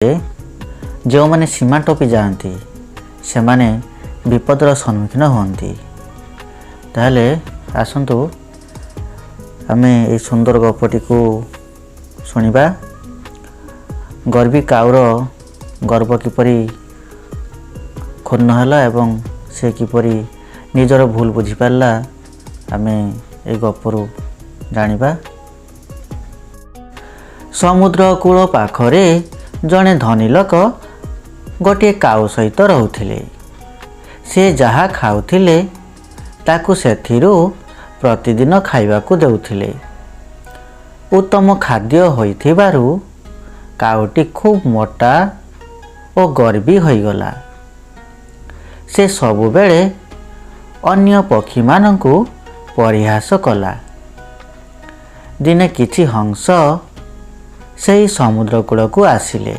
जो मैंने सीमा टपी जाती से माने विपदर सम्मुखीन होती। ताहले आसतु आमे ए सुंदर गपटी को शुणा। गर्वी काउर गर्व किपरि क्षुण्ण है एवं से किपरि निजर भूल बुझीपारा आमे ए गपरू जानिबा। समुद्र कूल पाखरे जड़े धनी लोक गोटे काऊ सहित रोते। से जहा खाऊले ताकू सेथिरु प्रतिदिन खाइबाकू देउथिले। उत्तम खाद्य होइथिबारु काऊटी खूब मोटा और गर्वी होइगला। से सबु बेले अन्य पक्षी मानंकु परिहास कला। दिने किछि हंस सही समुद्र कूल को आसिले।